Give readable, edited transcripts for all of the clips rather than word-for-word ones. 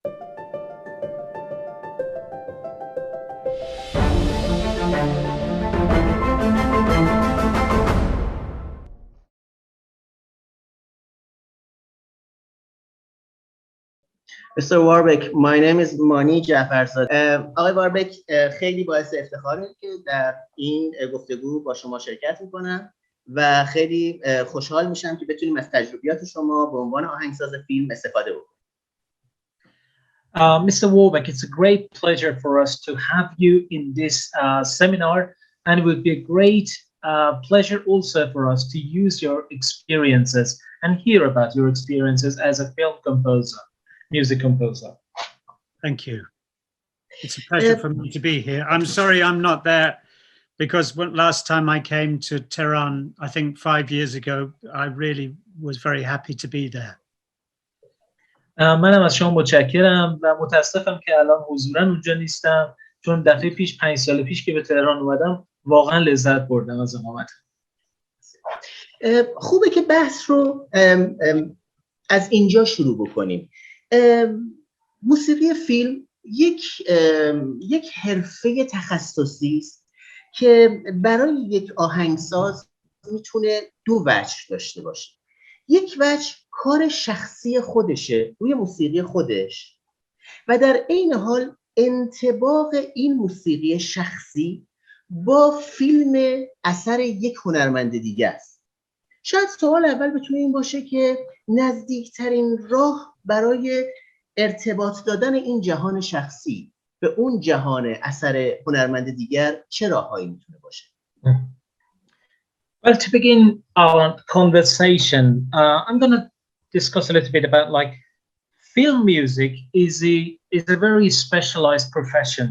Mr. Warbek, my name is مانی جعفرزاده. آقای واربک، خیلی باعث افتخاره که در این گفتگو با شما شرکت میکنم و خیلی خوشحال میشم که بتونیم از تجربیات شما به عنوان آهنگساز فیلم استفاده بکنیم. Mr. Warbek, it's a great pleasure for us to have you in this seminar, and it would be a great pleasure also for us to use your experiences and hear about your experiences as a film composer. Music composer. Thank you. It's a pleasure for me to be here. I'm sorry I'm not there because last time I came to Tehran, I think 5 years ago, I really was very happy to be there. منم از شما متشکرم و متاسفم که الان حضوراً اونجا نیستم، چون دفعه پیش 5 سال پیش که به تهران اومدم واقعا لذت بردم از اقامتم. خوبه که بحث رو از اینجا شروع بکنیم. موسیقی فیلم یک حرفه تخصصی است که برای یک آهنگساز میتونه دو وجه داشته باشه. یک وجه کار شخصی خودشه روی موسیقی خودش و در عین حال انطباق این موسیقی شخصی با فیلم اثر یک هنرمند دیگه است. شاید سوال اول بتونه این باشه که نزدیکترین راه برای ارتباط دادن این جهان شخصی به اون جهان اثر هنرمند دیگر چه راههایی میتونه باشه؟ Well, to begin our conversation, I'm going to discuss a little bit about like film music is a very specialized profession,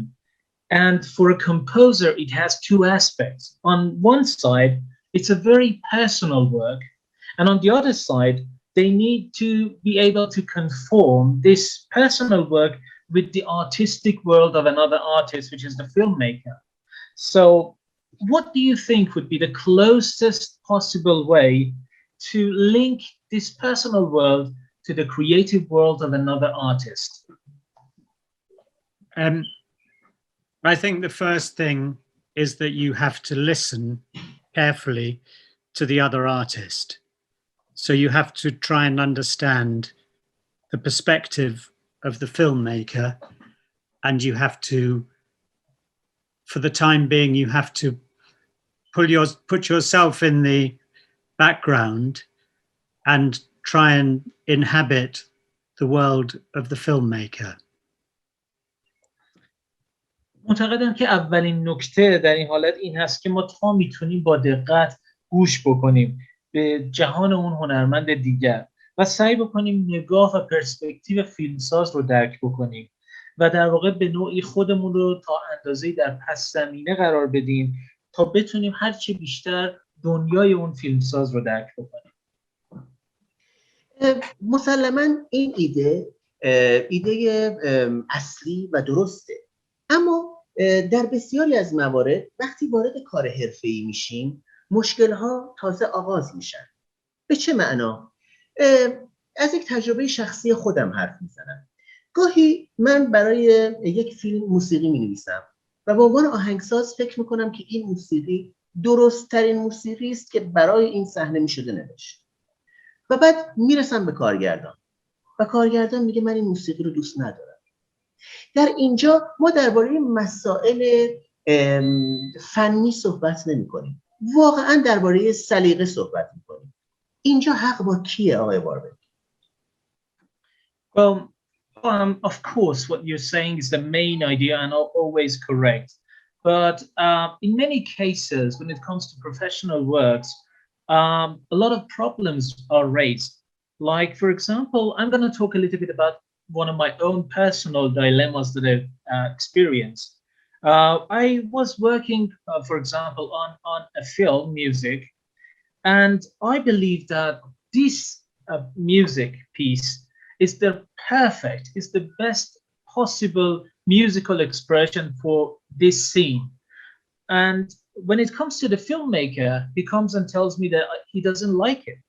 and for a composer it has two aspects. On one side, it's a very personal work, and on the other side, they need to be able to conform this personal work with the artistic world of another artist, which is the filmmaker. So what do you think would be the closest possible way to link this personal world to the creative world of another artist? I think the first thing is that you have to listen carefully to the other artist. So you have to try and understand the perspective of the filmmaker, and you have to, for the time being, you have to put yourself in the background and try and inhabit the world of the filmmaker. معتقدم که اولین نکته در این حالت این هست که ما تا میتونیم با دقت گوش بکنیم به جهان اون هنرمند دیگر و سعی بکنیم نگاه و پرسپکتیو فیلمساز رو درک بکنیم و در واقع به نوعی خودمون رو تا اندازه‌ای در پس زمینه قرار بدیم تا بتونیم هرچه بیشتر دنیای اون فیلمساز رو درک بکنیم. مسلماً این ایده اصلی و درسته، اما در بسیاری از موارد وقتی وارد کار حرفه‌ای میشیم مشکل‌ها تازه آغاز میشن. به چه معنا؟ از یک تجربه شخصی خودم حرف میزنم. گاهی من برای یک فیلم موسیقی مینویسم و به عنوان آهنگساز فکر میکنم که این موسیقی درست‌ترین موسیقی است که برای این صحنه میشده نوشت. و بعد میرسم به کارگردان و کارگردان میگه من این موسیقی رو دوست ندارم. در اینجا ما درباره مسائل فنی صحبت نمی‌کنیم. واقعا درباره سلیقه صحبت می‌کنیم. اینجا حق با کیه آقای واربک؟ Well, of course, what you're saying is the main idea and always correct. But in many cases, when it comes to professional works, a lot of problems are raised. Like, for example, I'm going to talk a little bit about one of my own personal dilemmas that I've experienced. I was working, for example, on a film music, and I believe that this music piece is the perfect, is the best possible musical expression for this scene. And when it comes to the filmmaker, he comes and tells me that he doesn't like it.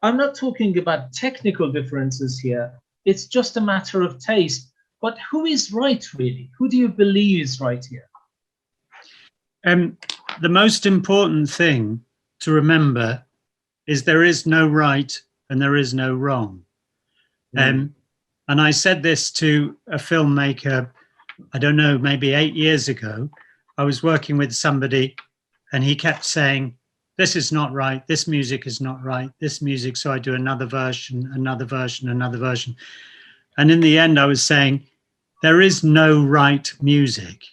I'm not talking about technical differences here. it's just a matter of taste. But who is right, really? Who do you believe is right here? The most important thing to remember is there is no right and there is no wrong. And I said this to a filmmaker, I don't know, maybe 8 years ago. I was working with somebody and he kept saying, this is not right, this music is not right, this music, so I do another version, another version, another version. And in the end, I was saying, there is no right music.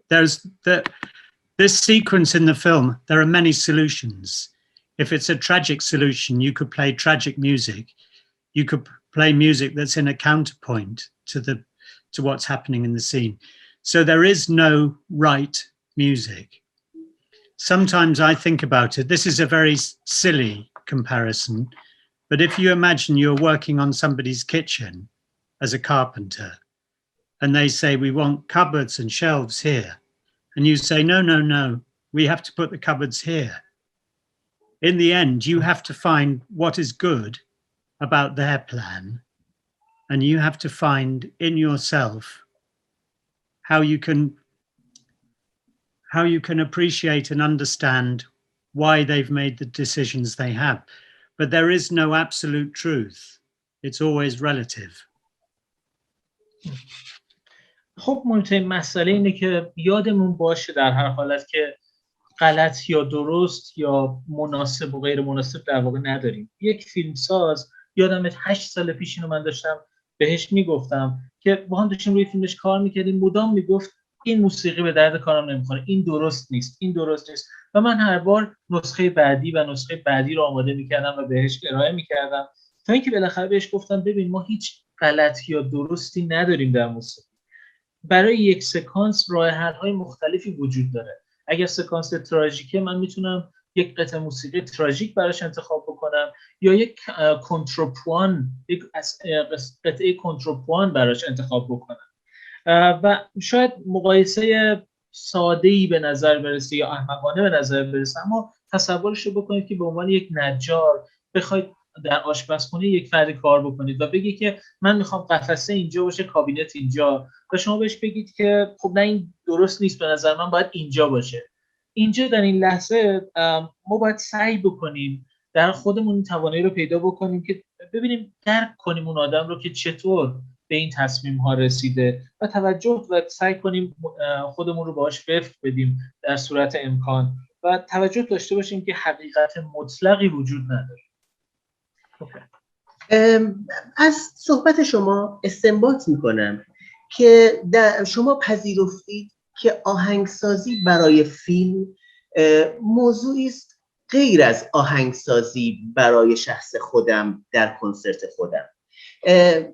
There's this sequence in the film, there are many solutions. If it's a tragic solution, you could play tragic music. You could play music that's in a counterpoint to what's happening in the scene. So there is no right music. Sometimes I think about it, this is a very silly comparison, but if you imagine you're working on somebody's kitchen as a carpenter, and they say, we want cupboards and shelves here. And you say, no, no, no, we have to put the cupboards here. In the end, you have to find what is good about their plan. And you have to find in yourself how you can appreciate and understand why they've made the decisions they have. But there is no absolute truth. It's always relative. خب مهمترین مسئله اینه که یادمون باشه در هر حالت که غلط یا درست یا مناسب و غیر مناسب در واقع نداریم. یک فیلمساز یادم 8 سال پیش اینو من داشتم بهش میگفتم که با هم داشتیم روی فیلمش کار میکردیم، مدام میگفت این موسیقی به درد کارم نمیخوره، این درست نیست، این درست نیست، و من هر بار نسخه بعدی و نسخه بعدی رو آماده میکردم و بهش ارائه میکردم تا اینکه بالاخره بهش گفتم ببین ما هیچ غلطی یا درستی نداریم در موسیقی. برای یک سکانس راه حل های مختلفی وجود داره. اگر سکانس تراژیکه من میتونم یک قطعه موسیقی تراژیک براش انتخاب بکنم یا یک کنترپوان، یک قطعه کنترپوان براش انتخاب بکنم و شاید مقایسه ساده‌ای به نظر برسه یا احمقانه به نظر برسه، اما تصورش رو بکنید که به عنوان یک نجار بخواید در آشپزخونه یک فرد کار بکنید و بگید که من میخوام قفسه اینجا باشه، کابینت اینجا، و شما بهش بگید که خب نه این درست نیست، به نظر من باید اینجا باشه. اینجا در این لحظه ما باید سعی بکنیم در خودمون توانایی رو پیدا بکنیم که ببینیم درک کنیم اون آدم رو که چطور به این تصمیم ها رسیده و توجه و سعی کنیم خودمون رو باهاش وفق بدیم در صورت امکان و توجه داشته باشیم که حقیقت مطلقی وجود نداره. از صحبت شما استنباط میکنم که شما پذیرفتید که آهنگسازی برای فیلم موضوعی است غیر از آهنگسازی برای شخص خودم در کنسرت خودم.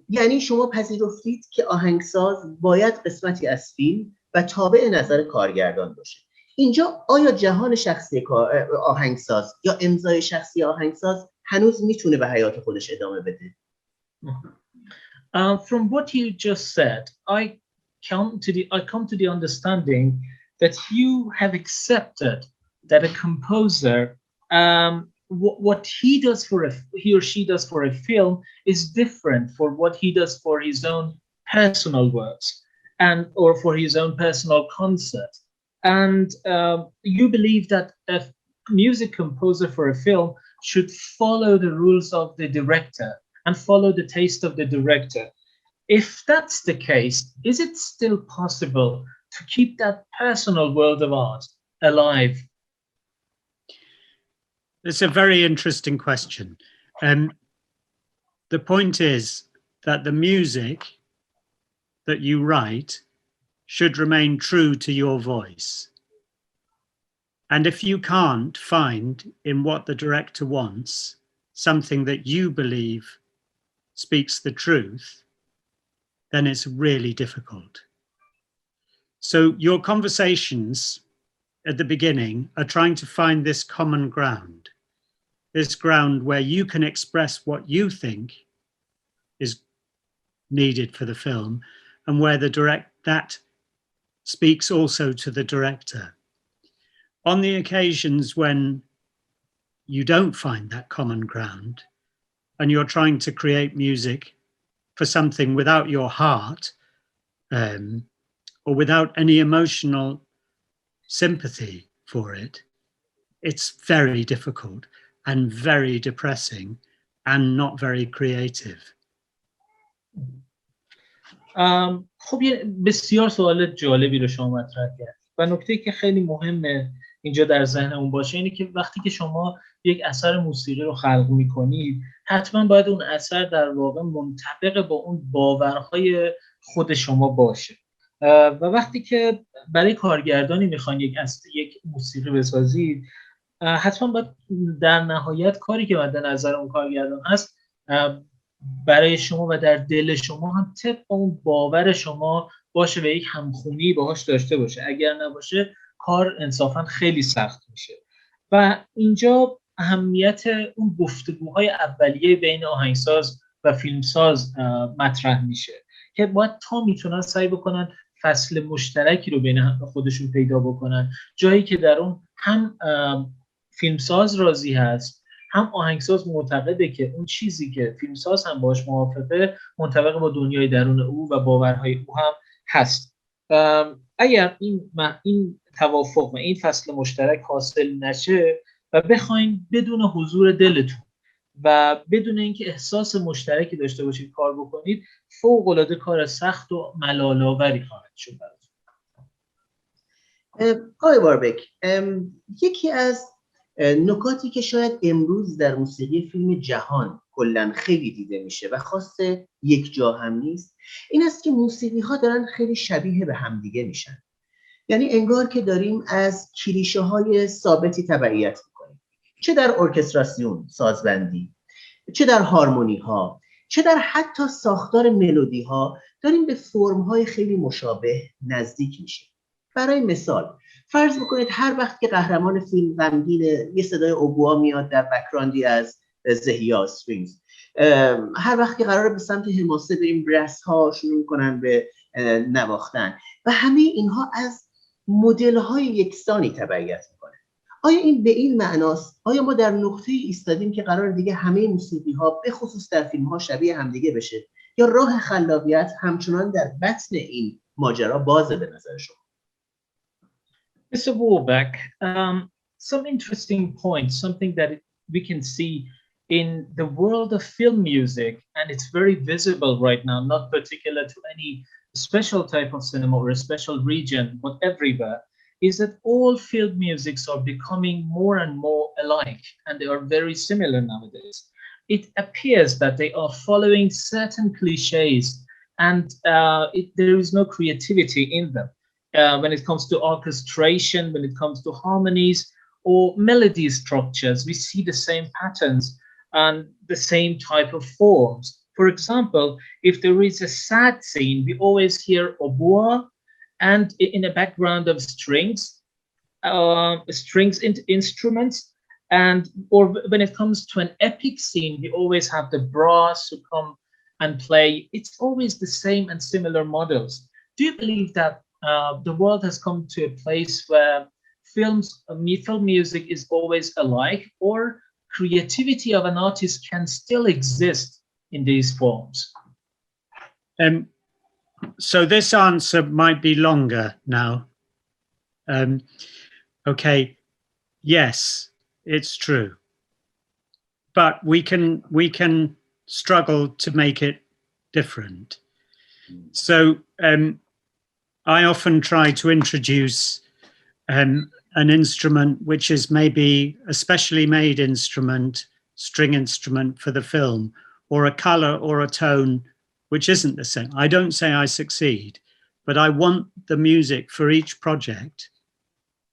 یعنی شما پذیرفتید که آهنگساز باید قسمتی از فیلم و تابع نظر کارگردان باشه. اینجا آیا جهان شخصی آهنگساز یا امضای شخصی آهنگساز هنوز میتونه به حیات خودش ادامه بده؟ From what you just said, I come to the understanding that you have accepted that a composer, what he or she does for a film is different for what he does for his own personal works or for his own personal concert. And you believe that a music composer for a film should follow the rules of the director and follow the taste of the director. If that's the case, is it still possible to keep that personal world of art alive? It's a very interesting question. The point is that the music that you write should remain true to your voice. And if you can't find in what the director wants something that you believe speaks the truth, then it's really difficult. So your conversations at the beginning are trying to find this common ground, this ground where you can express what you think is needed for the film and where that speaks also to the director. On the occasions when you don't find that common ground and you're trying to create music for something without your heart, or without any emotional sympathy for it, it's very difficult and very depressing and not very creative. خب یه بسیار سوال جالبی رو شما مطرح کرد و نکته‌ای که خیلی مهمه اینجا در ذهنمون باشه اینه که وقتی که شما یک اثر موسیقی رو خلق می‌کنید حتما باید اون اثر در واقع منطبق با اون باورهای خود شما باشه و وقتی که برای کارگردانی میخواین یک موسیقی بسازید حتما باید در نهایت کاری که مد نظر اون کارگردان هست برای شما و در دل شما هم طبق اون باور شما باشه و یک همخونی باهاش داشته باشه. اگر نباشه کار انصافا خیلی سخت میشه و اینجا اهمیت اون گفتگوهای اولیه بین آهنگساز و فیلمساز مطرح میشه که باید تا میتونن سعی بکنن فصل مشترکی رو بین خودشون پیدا بکنن، جایی که در اون هم فیلمساز راضی هست هم آهنگساز معتقده که اون چیزی که فیلمساز هم باش موافقه منطبق با دنیای درون او و باورهای او هم هست. اگر این توافق و این فصل مشترک حاصل نشه و بخواین بدون حضور دلتون و بدون اینکه احساس مشترکی داشته باشید کار بکنید، فوق‌العاده کار سخت و ملال‌آوری خواهد شد. آقای واربک، یکی از نکاتی که شاید امروز در موسیقی فیلم جهان کلاً خیلی دیده میشه و خاص یک جا هم نیست، این است که موسیقی ها دارن خیلی شبیه به همدیگه میشن. یعنی انگار که داریم از کلیشه های ثابتی تبعیت میکنیم، چه در ارکستراسیون، سازبندی، چه در هارمونی ها، چه در حتی ساختار ملودی ها، داریم به فرم های خیلی مشابه نزدیک میشیم. برای مثال فرض بکنید هر وقت که قهرمان فیلم غمگینه یه صدای اوبوا میاد در بک‌گراندی از زهیا استرینگز، هر وقت که قراره به سمت حماسه بریم برس ها شروع میکنن به نواختن و همه اینها از مدل های یکسانی تبعیت میکنه. آیا این به این معناست؟ آیا ما در نقطه ایستادیم که قرار دیگه همه موسیقی ها به خصوص در فیلم ها شبیه همدیگه بشه یا راه خلاقیت همچنان در بطن این ماجرا بازه به نظر شما؟ Mr. Warbach, some interesting points, something that we can see in the world of film music, and it's very visible right now, not particular to any special type of cinema or a special region, but everywhere, is that all film musics are becoming more and more alike, and they are very similar nowadays. It appears that they are following certain cliches, and there is no creativity in them. When it comes to orchestration, when it comes to harmonies or melody structures, we see the same patterns and the same type of forms. For example, if there is a sad scene, we always hear oboe and in a background of strings instruments. And or when it comes to an epic scene, we always have the brass who come and play. It's always the same and similar models. Do you believe that the world has come to a place where film music is always alike, or creativity of an artist can still exist in these forms? So this answer might be longer now. Okay, yes, it's true, but we can struggle to make it different. So I often try to introduce an instrument which is maybe a specially made instrument, string instrument for the film, or a color or a tone which isn't the same. I don't say I succeed, but I want the music for each project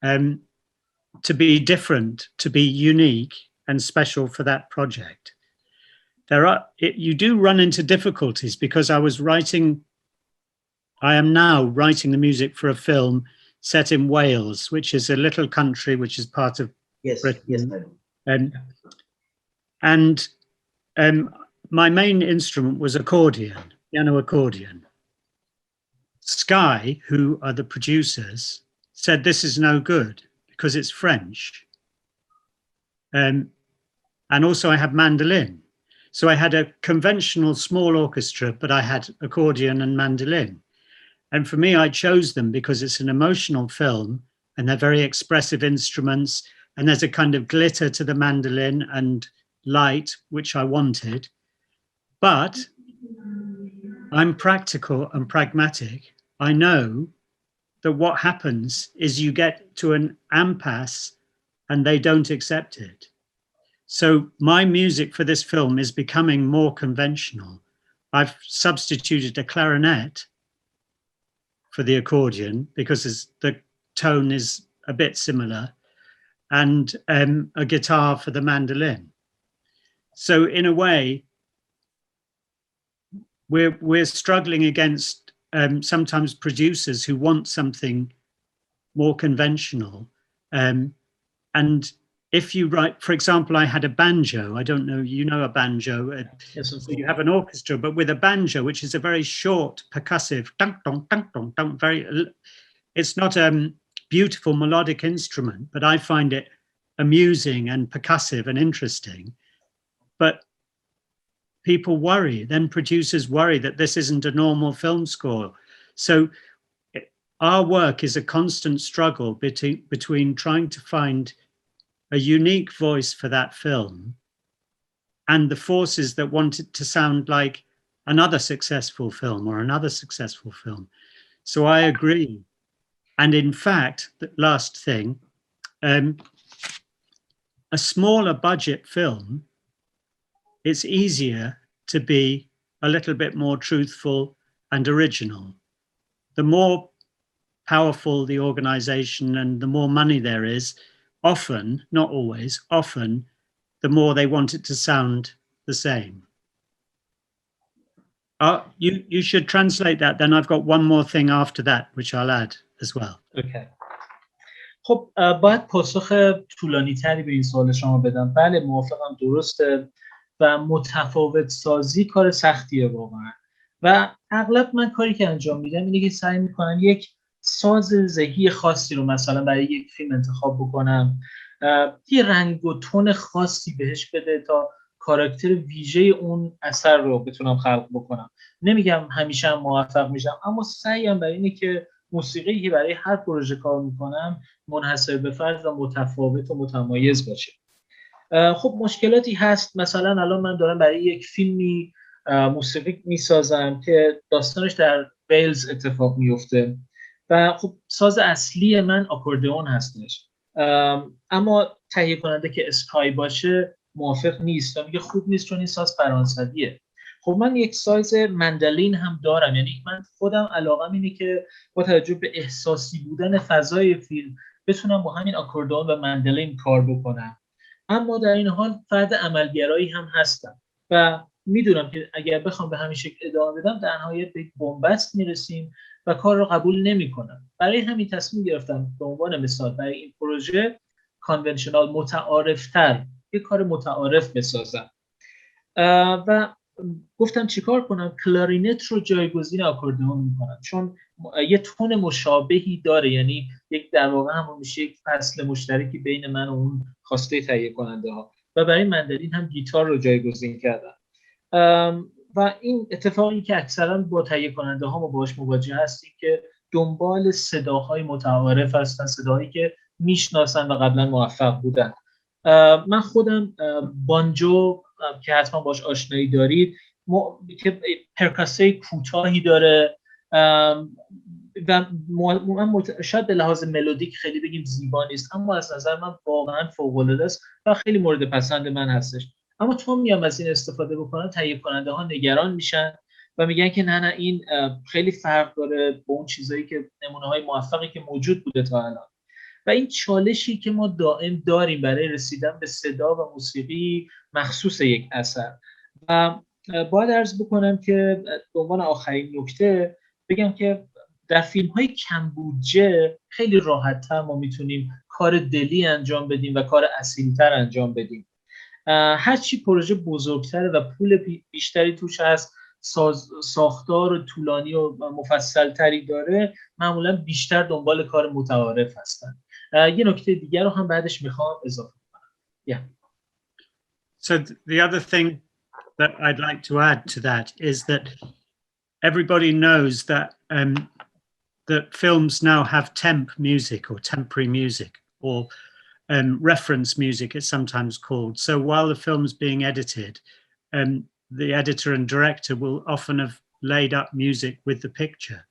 to be different, to be unique and special for that project. You do run into difficulties because I am now writing the music for a film set in Wales, which is a little country which is part of Britain. And my main instrument was accordion, piano accordion. Sky, who are the producers, said this is no good because it's French. And also I have mandolin. So I had a conventional small orchestra, but I had accordion and mandolin. And for me, I chose them because it's an emotional film and they're very expressive instruments. And there's a kind of glitter to the mandolin and light, which I wanted. But I'm practical and pragmatic. I know that what happens is you get to an impasse and they don't accept it. So my music for this film is becoming more conventional. I've substituted a clarinet for the accordion because the tone is a bit similar, and a guitar for the mandolin. So in a way, we're struggling against sometimes producers who want something more conventional. And if you write, for example, I had a banjo. I don't know, you know a banjo. Yes, so you have an orchestra, but with a banjo, which is a very short, percussive, dunk, dunk, dunk, dunk, dunk, it's not a beautiful melodic instrument, but I find it amusing and percussive and interesting. But people worry, then producers worry that this isn't a normal film score. So our work is a constant struggle between trying to find a unique voice for that film and the forces that want it to sound like another successful film or another successful film. So I agree. And in fact, the last thing, a smaller budget film, it's easier to be a little bit more truthful and original. The more powerful the organization and the more money there is, often, not always, often, the more they want it to sound the same. You should translate that. Then I've got one more thing after that, which I'll add as well. Okay. خب باید پاسخ طولانی تری به این سوال شما بدم. بله موافقم، درسته و متفاوت سازی کار سختیه واقعا و اغلب من کاری که انجام میدم اینه که سعی میکنم یک ساز ذهی خاصی رو مثلا برای یک فیلم انتخاب بکنم، یه رنگ و تون خاصی بهش بده تا کاراکتر ویژه اون اثر رو بتونم خلق بکنم. نمیگم همیشه هم موفق میشم، اما سعیم برای اینه که موسیقی که برای هر پروژه کار میکنم منحصر به فرد و متفاوت و متمایز باشه. خب مشکلاتی هست، مثلا الان من دارم برای یک فیلمی موسیقی میسازم که داستانش در ویلز اتفاق میفته و خب ساز اصلی من آکوردئون هستش، اما تهیه کننده که اسکای باشه موافق نیست و میگه خوب نیست چون این ساز فرانسویه. خب من یک ساز مندلین هم دارم، یعنی من خودم علاقم اینه که با توجه به احساسی بودن فضای فیلم بتونم با همین آکوردئون و مندلین کار بکنم، اما در این حال فرد عملگرایی هم هستم و میدونم که اگر بخوام به همین شکل ادامه بدم در نهایت به یک بنبست میرسیم و کار رو قبول نمیکنم. برای همین تصمیم گرفتم به عنوان مثال برای این پروژه کانونشنال متعارفتر یک کار متعارف بسازم و گفتم چیکار کنم؟ کلارینت رو جایگزین آکوردئون میکنم چون یه تون مشابهی داره، یعنی یک در واقع همون میشه یک فصل مشترکی بین من و اون خواسته تهیه کننده ها و برای مندلین هم گیتار رو جایگزین کردم و این اتفاقی که اکثرا با تهیه کننده ها ما باهاش مواجه هستیم که دنبال صداهای متعارف هستن، صداهایی که میشناسن و قبلا موفق بودن. من خودم بانجو که حتما باش آشنایی دارید که پرکاسه کوتاهی داره و شاید به لحاظ ملودیک خیلی بگیم زیبا نیست، اما از نظر من واقعا فوق‌العاده است و خیلی مورد پسند من هستش. اما چون میام از این استفاده بکنم تهیه کننده ها نگران میشن و میگن که نه این خیلی فرق داره با اون چیزایی که نمونه های موفقی که موجود بوده تا الان و این چالشی که ما دائم داریم برای رسیدن به صدا و موسیقی مخصوص یک اثر. و باید عرض بکنم که به عنوان آخرین نکته بگم که در فیلم‌های کم بودجه خیلی راحت‌تر ما میتونیم کار دلی انجام بدیم و کار اصیل‌تر انجام بدیم. هرچی پروژه بزرگتره و پول بیشتری توش هست، ساختار طولانی و مفصل‌تری داره، معمولا بیشتر دنبال کار متعارف هستن. یه نکته دیگر رو هم بعدش میخوام اضافه کنم. So the other thing that I'd like to add to that is that everybody knows that that films now have temp music or temporary music, or reference music, it's sometimes called. So while the film's being edited, the editor and director will often have laid up music with the picture.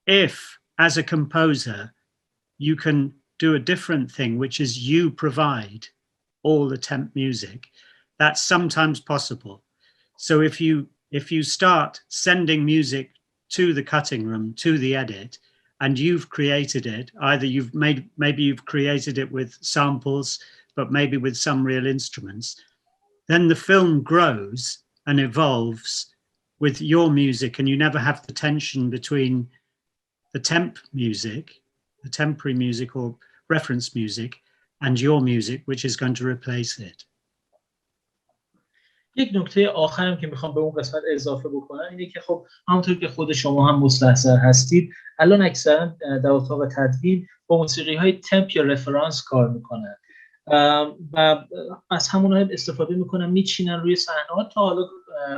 If, as a composer, you can do a different thing, which is you provide all the temp music, that's sometimes possible. So if you start sending music to the cutting room, to the edit, and you've created it, either maybe you've created it with samples, but maybe with some real instruments, then the film grows and evolves with your music, and you never have the tension between the temp music, the temporary music or reference music, and your music, which is going to replace it. یک نکته آخرم که میخوام به اون قسمت اضافه بکنم اینه که خب همونطور که خود شما هم مستحضر هستید، الان اکثرا در اتاق تدوین با موسیقی های تمپ یا رفرانس کار میکنن و از همونها استفاده میکنن، میچینن روی صحنه‌ها تا حالا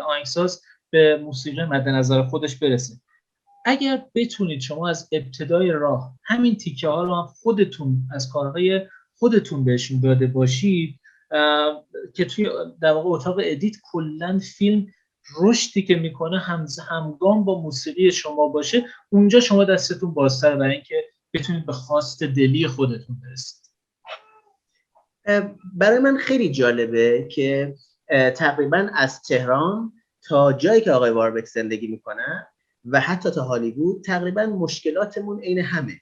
آهنگساز به موسیقی مد نظر خودش برسه. اگر بتونید شما از ابتدای راه همین تیکه ها رو هم خودتون از کارهای خودتون بهشون داده باشید که توی در واقع اتاق ادیت کلا فیلم رشدی که میکنه همگام با موسیقی شما باشه، اونجا شما دستتون بازتر برای اینکه بتونید به خواست دلی خودتون برسید. برای من خیلی جالبه که تقریبا از تهران تا جایی که آقای واربک زندگی میکنن و حتی تا هالیوود تقریبا مشکلاتمون عین همه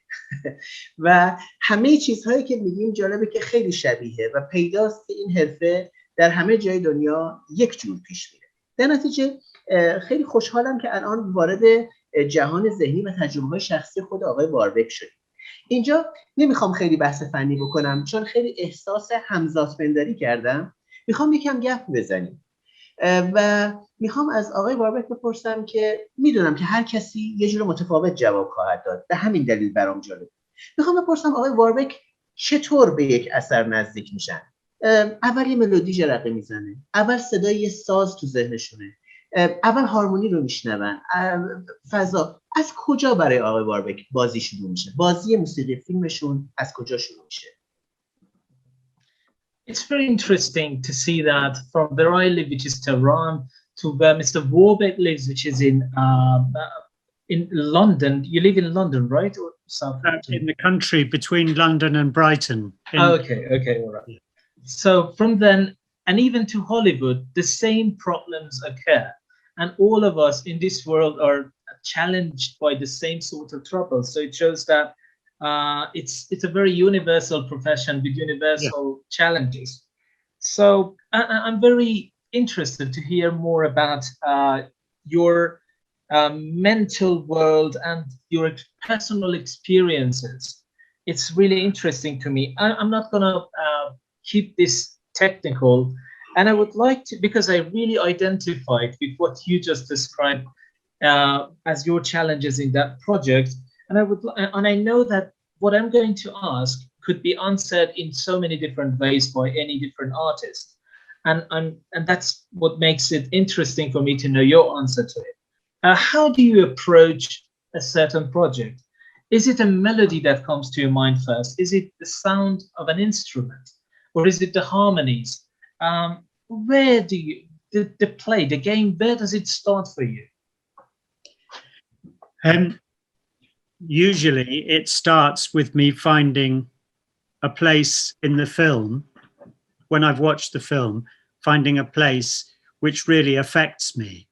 و همه چیزهایی که میگیم جالبه که خیلی شبیه و پیداست که این حرفه در همه جای دنیا یک جور پیش میره. در نتیجه خیلی خوشحالم که الان وارد جهان ذهنی و تجربه‌های شخصی خود آقای واربک شدیم. اینجا نمیخوام خیلی بحث فنی بکنم چون خیلی احساس همزادپنداری کردم، میخوام یکم گپ بزنیم و میخوام از آقای واربک بپرسم که میدونم که هر کسی یه جور متفاوت جواب خواهد داد، به همین دلیل برام جالب. میخوام بپرسم آقای واربک چطور به یک اثر نزدیک میشن؟ اول یه ملودی جرقه میزنه، اول صدای یه ساز تو ذهنشونه، اول هارمونی رو میشنون، فضا. از کجا برای آقای واربک بازی شروع میشه؟ بازی موسیقی فیلمشون از کجا شروع میشه؟ It's very interesting to see that from where I live, which is Tehran, to where Mr. Warbek lives, which is in London. You live in London, right? Or Southampton? In the country between London and Brighton. Okay, all right. Yeah. So from then, and even to Hollywood, the same problems occur. And all of us in this world are challenged by the same sort of troubles. So it shows that it's a very universal profession with universal challenges. So I'm very interested to hear more about your mental world and your personal experiences. It's really interesting to me. I'm not gonna keep this technical, and I would like to, because I really identified with what you just described as your challenges in that project. And I know that what I'm going to ask could be answered in so many different ways by any different artist. And that's what makes it interesting for me to know your answer to it. How do you approach a certain project? Is it a melody that comes to your mind first? Is it the sound of an instrument? Or is it the harmonies? Where do you, the play, the game, where does it start for you? Usually it starts with me finding a place in the film, when I've watched the film, finding a place which really affects me.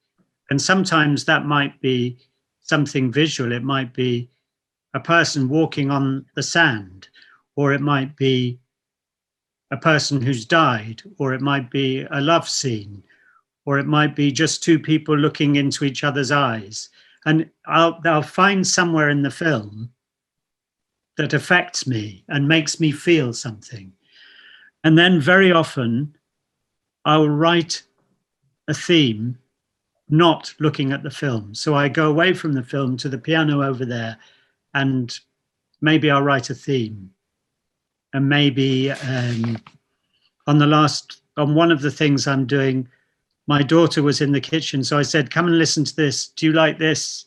And sometimes that might be something visual. It might be a person walking on the sand, or it might be a person who's died, or it might be a love scene, or it might be just two people looking into each other's eyes. And I'll find somewhere in the film that affects me and makes me feel something. And then very often I'll write a theme not looking at the film. So I go away from the film to the piano over there, and maybe I'll write a theme. And maybe on one of the things I'm doing, my daughter was in the kitchen. So I said, come and listen to this. Do you like this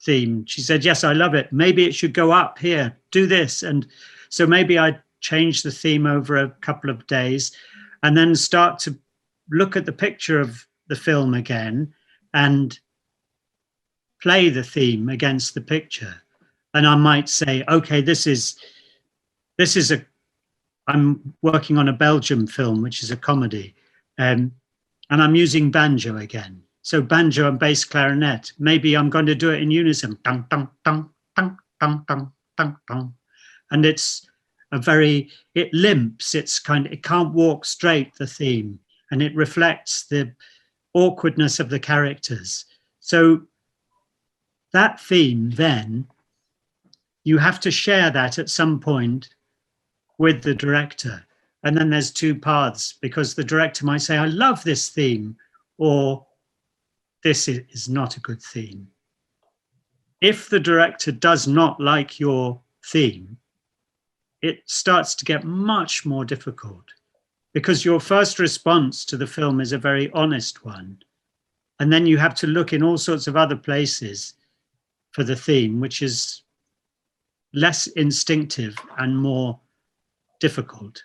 theme? She said, yes, I love it. Maybe it should go up here. Do this. And so maybe I change the theme over a couple of days and then start to look at the picture of the film again and play the theme against the picture. And I might say, okay, I'm working on a Belgium film, which is a comedy, and I'm using banjo again. So banjo and bass clarinet. Maybe I'm going to do it in unison. Dun, dun, dun, dun, dun, dun, dun, dun. And it limps. It can't walk straight, the theme, and it reflects the awkwardness of the characters. So that theme, then, you have to share that at some point with the director. And then there's two paths, because the director might say, I love this theme, or this is not a good theme. If the director does not like your theme, it starts to get much more difficult, because your first response to the film is a very honest one. And then you have to look in all sorts of other places for the theme, which is less instinctive and more difficult,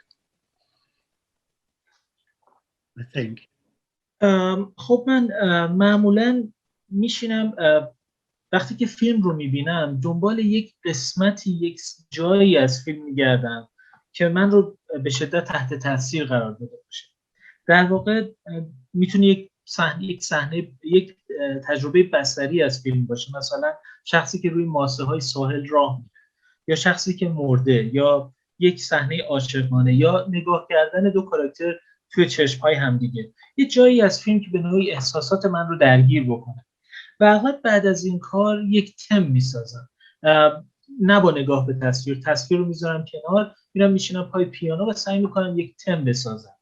I think. خب من معمولاً میشینم وقتی که فیلم رو میبینم دنبال یک قسمتی، یک جایی از فیلم میگردم که من رو به شدت تحت تاثیر قرار داده باشه. در واقع میتونه یک صحنه یک تجربه بصری از فیلم باشه، مثلا شخصی که روی ماسه های ساحل راه میره، یا شخصی که مرده، یا یک صحنه عاشقانه، یا نگاه کردن دو کاراکتر توی چشم‌های همدیگه. یه جایی از فیلم که به نوعی احساسات من رو درگیر بکنه. و اغلب بعد از این کار یک تم میسازم، نه با نگاه به تصویر رو میذارم کنار، میرم میشینم پای پیانو و سعی میکنم یک تم بسازم.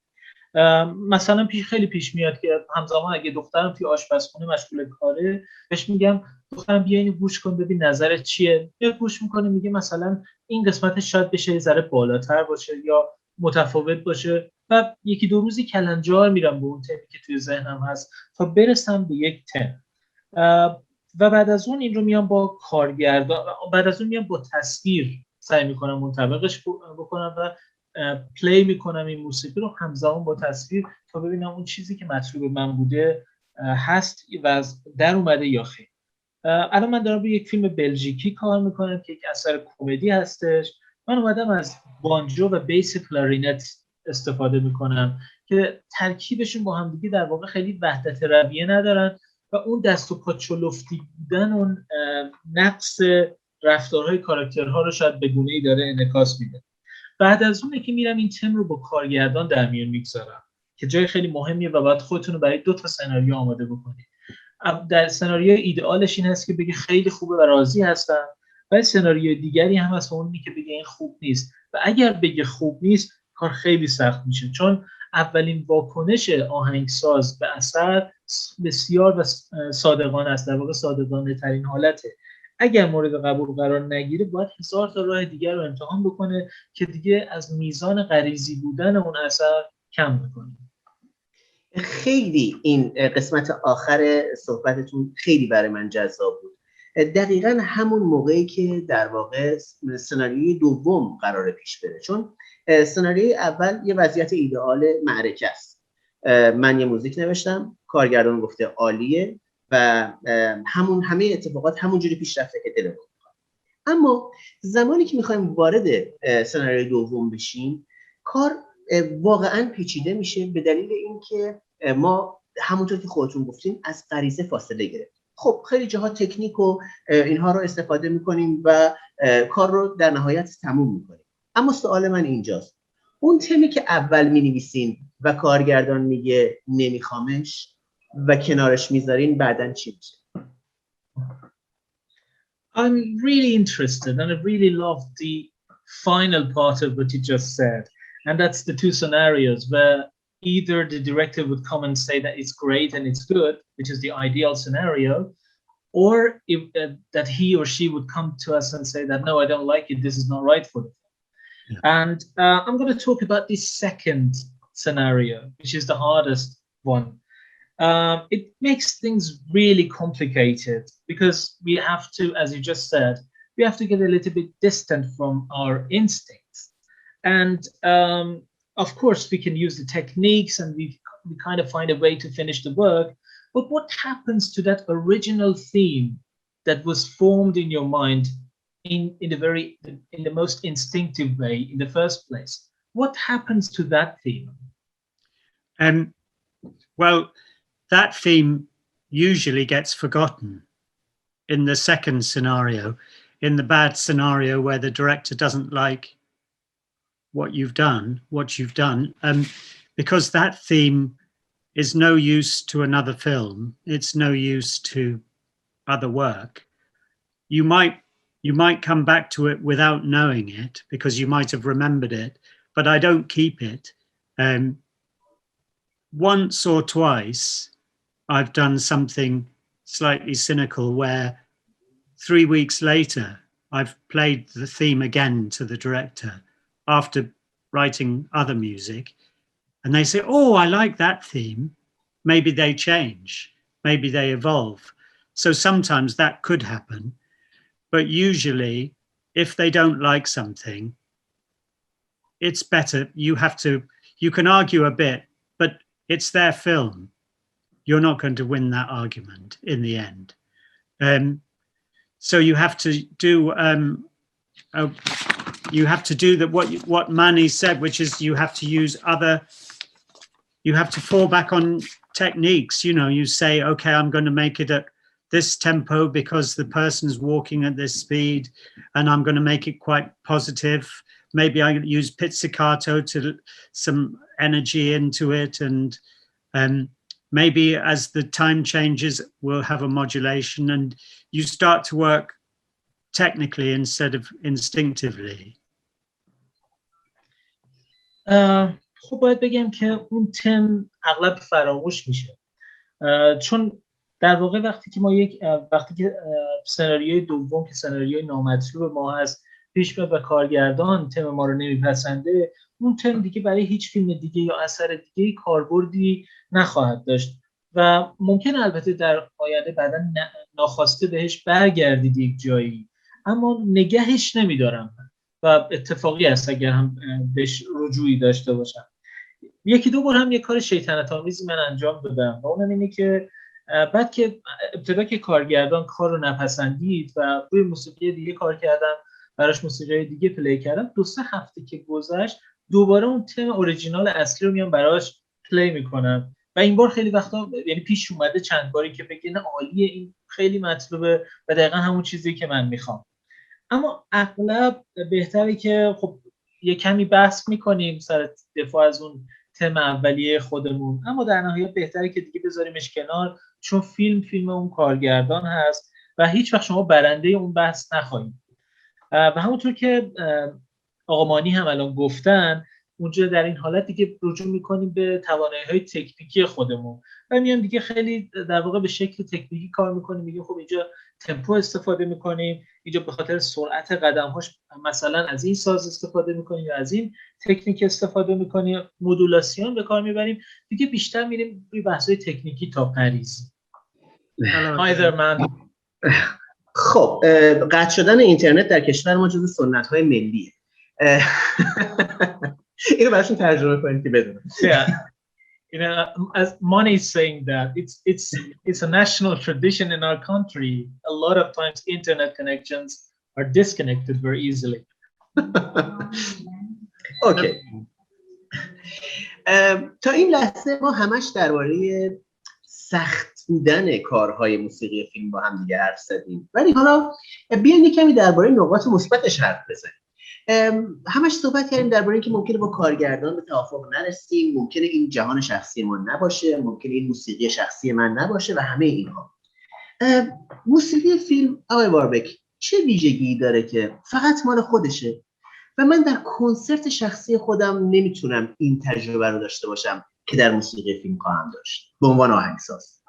مثلا خیلی پیش میاد که همزمان اگه دخترم توی آشپزخونه مشغول کاره، بهش میگم دخترم بیا اینو گوش کن ببین نظرت چیه. یا گوش میکنه میگه مثلا این قسمتش شاید بشه یه ذره بالاتر باشه یا متفاوت باشه، و یکی دو روزی کلنجار میرم به اون تمی که توی ذهنم هست تا برسم به یک تم. و بعد از اون این رو میام با کارگردان، بعد از اون میام با تصویر سعی میکنم منطبقش بکنم و پلی میکنم این موسیقی رو همزمان با تصویر تا ببینم اون چیزی که مطلوب من بوده هست و در اومده یا خیر. الان من دارم روی یک فیلم بلژیکی کار میکنم که یک اثر کمدی هستش. من اومدم از بانجو و بیس کلارینت استفاده میکنم که ترکیبشون با هم دیگه در واقع خیلی وحدت رویه ندارن و اون دست و پا چلفتی بودن، اون نقص رفتارهای کاراکترها رو شاید به گونه‌ای داره انعکاس میده. بعد از اونه که میرم این تم رو با کارگردان در میون میگذارم که جای خیلی مهمیه و باید خودتون رو برای 2 تا سناریو آماده بکنید. در سناریو ایدئالش این هست که بگه خیلی خوبه و راضی هستم، و سناریو دیگری هم هست اون که بگه این خوب نیست، و اگر بگه خوب نیست کار خیلی سخت میشه، چون اولین واکنش آهنگساز به اثر بسیار و صادقانه است، در واقع صادقانه ترین حالته. اگر مورد قبول قرار نگیره باید 1000 تا راه دیگر رو امتحان بکنه که دیگه از میزان غریزی بودن اون اثر کم میکنه. خیلی این قسمت آخر صحبتتون خیلی برای من جذاب بود. دقیقاً همون موقعی که در واقع سناریوی دوم قراره پیش بره، چون سناریوی اول یه وضعیت ایدئال معرکه است. من یه موزیک نوشتم، کارگردان گفته عالیه و همه اتفاقات همونجوری پیش رفته که دلمون می‌خواد. اما زمانی که می‌خوایم وارد سناریوی دوم بشیم، کار واقعاً پیچیده میشه به دلیل اینکه ما همونطور که خودتون گفتین از غریزه فاصله گرفتیم. خب خیلی جاها تکنیک و اینها رو استفاده می‌کنیم و کار رو در نهایت تموم می‌کنیم. اما سوال من اینجاست، اون تمی که اول می‌نویسین و کارگردان میگه نمیخوامش و کنارش میذارین بعدن چی میشه؟ I'm really interested and I really loved the final part of what you just said, and that's the 2 scenarios where either the director would come and say that it's great and it's good, which is the ideal scenario, or if, that he or she would come to us and say that no, I don't like it, this is not right for them. Yeah. And I'm going to talk about the second scenario, which is the hardest one. it makes things really complicated because we have to, as you just said, we have to get a little bit distant from our instincts. And of course, we can use the techniques and we kind of find a way to finish the work. But what happens to that original theme that was formed in your mind in the most instinctive way in the first place? What happens to that theme? Well, that theme usually gets forgotten in the second scenario, in the bad scenario where the director doesn't like what you've done, because that theme is no use to another film. It's no use to other work. You might come back to it without knowing it because you might have remembered it, but I don't keep it. Once or twice, I've done something slightly cynical where 3 weeks later, I've played the theme again to the director after writing other music. And they say, oh, I like that theme. Maybe they change. Maybe they evolve. So sometimes that could happen. But usually, if they don't like something, it's better. You can argue a bit, but it's their film. You're not going to win that argument in the end. So you have to do what Mani said, which is you have to fall back on techniques. You know, you say, okay, I'm going to make it at this tempo because the person's walking at this speed, and I'm going to make it quite positive. Maybe I use pizzicato to some energy into it, and maybe as the time changes, we'll have a modulation, and you start to work technically instead of instinctively. خب باید بگم که اون تم اغلب فراموش میشه، چون در واقع وقتی که سناریوی دوم که سناریوی نامطلوب ما هست پیش میاد و کارگردان تم ما رو نمیپسنده، اون تم دیگه برای هیچ فیلم دیگه یا اثر دیگه کاربردی نخواهد داشت و ممکن البته در آینده بعدا ناخواسته بهش برگردید یک جایی، اما نگهش نمیدارم و اتفاقی است اگر هم بهش رجوعی داشته باشم. یکی دو بار هم یک کار شیطنت آمیزی من انجام دادم و اونم اینه که بعد که ابتدا که کارگردان کار رو نپسندید و روی موسیقی دیگه کار کردم، براش موسیقی دیگه پلی کردم، 2-3 هفته که گذشت دوباره اون تم اوریجینال اصلی رو میام براش پلی میکنم و این بار خیلی وقتا یعنی پیش اومده چند باری که بگه نه عالیه، این خیلی مطلوبه و دقیقا همون چیزی که من میخوام. اما اغلب بهتره که خب یه کمی بحث میکنیم سر دفاع از اون تم اولیه خودمون، اما در نهایت بهتره که دیگه بذاریمش کنار، چون فیلم اون کارگردان هست و هیچ وقت شما برنده اون بحث نخواهید. و همونطور که آقا مانی هم الان گفتن، اونجا در این حالت دیگه رجوع میکنیم به توانایی‌های تکنیکی خودمون و میام دیگه خیلی در واقع به شکل تکنیکی کار میکنیم. میگیم خب اینجا تمپو استفاده میکنیم، اینجا به خاطر سرعت قدم‌هاش مثلا از این ساز استفاده میکنیم یا از این تکنیک استفاده میکنیم، مدولاسیون به کار میبریم، دیگه بیشتر میریم روی بحث‌های تکنیکی تا غریزی. خب قطع شدن اینترنت در کشور ما جزو سنت‌های ملیه. اینو براشون ترجمه کنید که بدونن. You know, as Mani is saying that it's a national tradition in our country. A lot of times internet connections are disconnected very easily. Okay. تا این لحظه ما همش درباره سخت بودن کارهای موسیقی فیلم با هم دیگه حرف زدیم، ولی حالا بیاین یه کمی درباره نقاط مثبتش حرف بزنیم. همش صحبت کردیم درباره اینکه ممکنه با کارگردان به توافق نرسیم، ممکنه این جهان شخصی ما نباشه، ممکنه این موسیقی شخصی من نباشه و همه اینها. موسیقی فیلم آقای واربک چه ویژگی داره که فقط مال خودشه و من در کنسرت شخصی خودم نمیتونم این تجربه رو داشته باشم که در موسیقی فیلم خواهم داشت به عنوان آهنگساز؟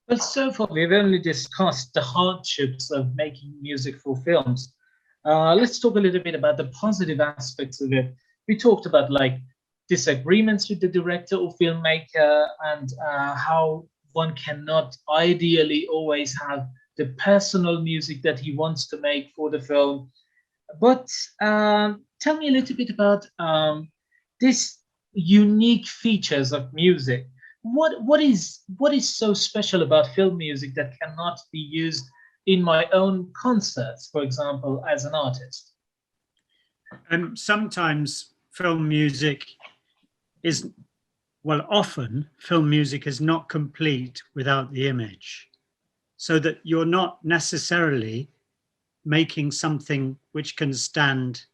Well, so far we've only discussed the hardships of making music for films. Let's talk a little bit about the positive aspects of it. We talked about like disagreements with the director or filmmaker, and how one cannot ideally always have the personal music that he wants to make for the film. But tell me a little bit about this unique features of music. What is so special about film music that cannot be used in my own concerts, for example, as an artist? Sometimes film music is, well, often film music is not complete without the image, so that you're not necessarily making something which can stand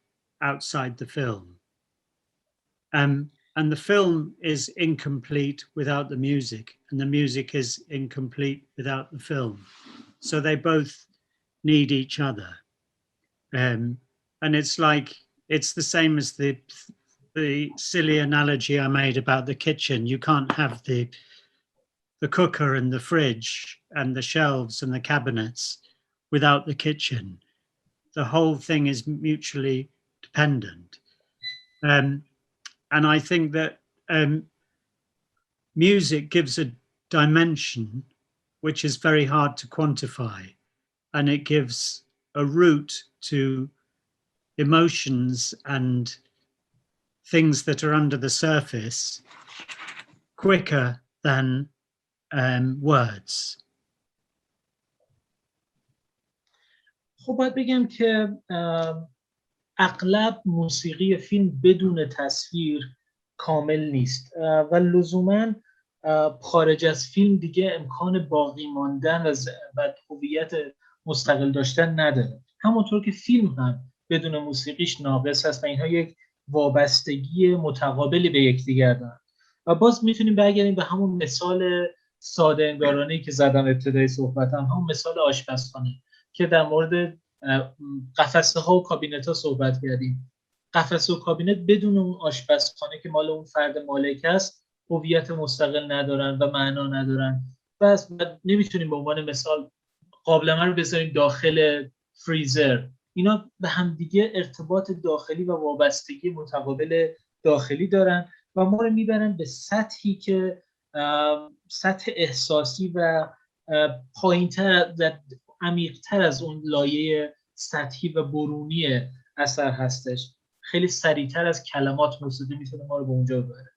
outside the film. And the film is incomplete without the music, and the music is incomplete without the film. So they both need each other. And it's like, it's the same as the silly analogy I made about the kitchen. You can't have the cooker and the fridge and the shelves and the cabinets without the kitchen. The whole thing is mutually dependent. And I think that music gives a dimension which is very hard to quantify, and it gives a route to emotions and things that are under the surface quicker than words. خب باید بگم که اغلب موسیقی فیلم بدون تصویر کامل نیست و لزوماً خارج از فیلم دیگه امکان باقی ماندن و هویت مستقل داشتن نداره. همونطور که فیلم هم بدون موسیقیش ناقص هست و اینها یک وابستگی متقابلی به یکدیگر دارن. و باز میتونیم برگردیم به همون مثال ساده انگارانه‌ای که زدم ابتدای صحبتم، همون مثال آشپزخانه که در مورد قفسه ها و کابینت ها صحبت کردیم. قفسه و کابینت بدون اون آشپزخانه که مال اون فرد مالک است هویت مستقل ندارن و معنا ندارن. پس نمیتونیم به عنوان مثال قابلمه رو بذاریم داخل فریزر. اینا به همدیگه ارتباط داخلی و وابستگی متقابل داخلی دارن و ما رو میبرن به سطحی که سطح احساسی و پایین‌تر و عمیق‌تر از اون لایه سطحی و برونی اثر هستش. خیلی سریعتر از کلمات موسیقی میتونه ما رو به اونجا ببره.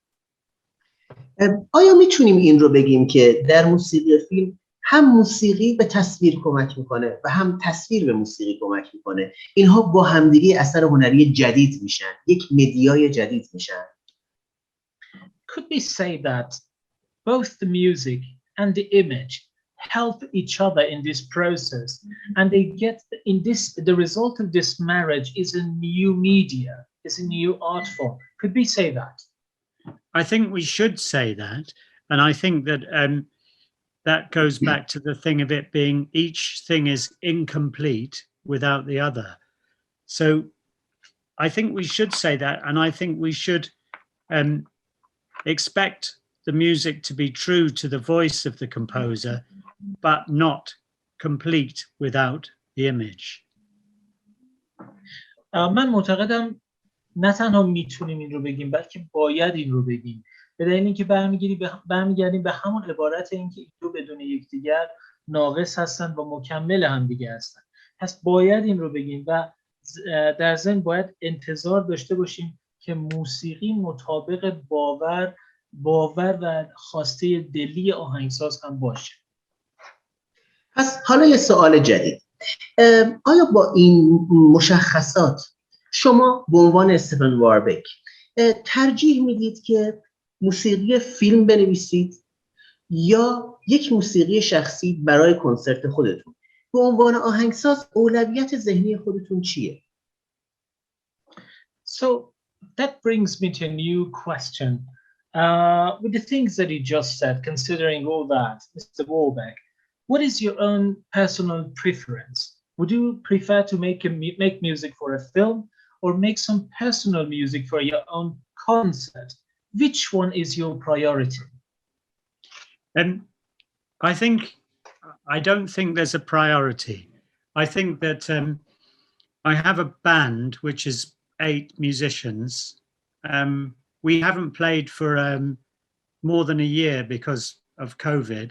آیا میتونیم این رو بگیم که در موسیقی فیلم هم موسیقی به تصویر کمک میکنه و هم تصویر به موسیقی کمک میکنه؟ اینها با همدیگه اثر هنری جدید میشن، یک مدیای جدید میشن. Could we say that both the music and the image help each other in this process, and they get in this, the result of this marriage is a new media, is a new art form? Could we say that? I think we should say that, and I think that that goes back to the thing of it being each thing is incomplete without the other. So I think we should say that, and I think we should expect the music to be true to the voice of the composer, but not complete without the image. من معتقدم نه تنها میتونیم این رو بگیم بلکه باید این رو بگیم، به دلیل اینکه برمیگردیم به همون عبارت اینکه این دو بدون یکدیگر ناقص هستن و مکمل هم دیگه هستن. پس باید این رو بگیم و در ضمن باید انتظار داشته باشیم که موسیقی مطابق باور و خواسته دلی آهنگساز هم باشه. پس حالا یه سوال جدید. آیا با این مشخصات شما به عنوان استیفن واربک ترجیح میدید که موسیقی فیلم بنویسید یا یک موسیقی شخصی برای کنسرت خودتون؟ به عنوان آهنگساز اولویت ذهنی خودتون چیه؟ So that brings me to a new question. With the things that you just said, considering all that, Mr. Warbek, what is your own personal preference? Would you prefer to make music for a film or make some personal music for your own concert? Which one is your priority? I don't think there's a priority. I think that I have a band which is 8 musicians. we haven't played for more than a year because of COVID,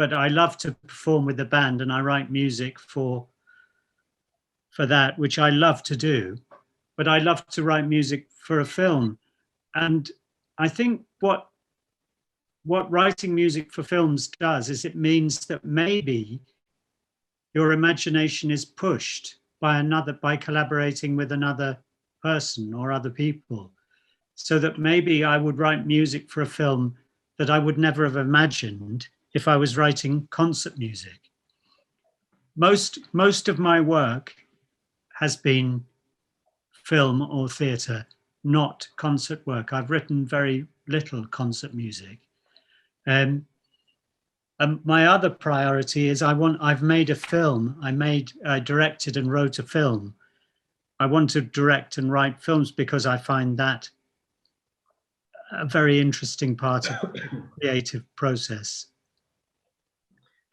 but I love to perform with the band and I write music for that, which I love to do, but I love to write music for a film. And I think what writing music for films does is it means that maybe your imagination is pushed by collaborating with another person or other people, so that maybe I would write music for a film that I would never have imagined if I was writing concert music. Most of my work has been film or theatre, not concert work. I've written very little concert music. And my other priority is I've made a film. I directed and wrote a film. I want to direct and write films because I find that a very interesting part of the creative process.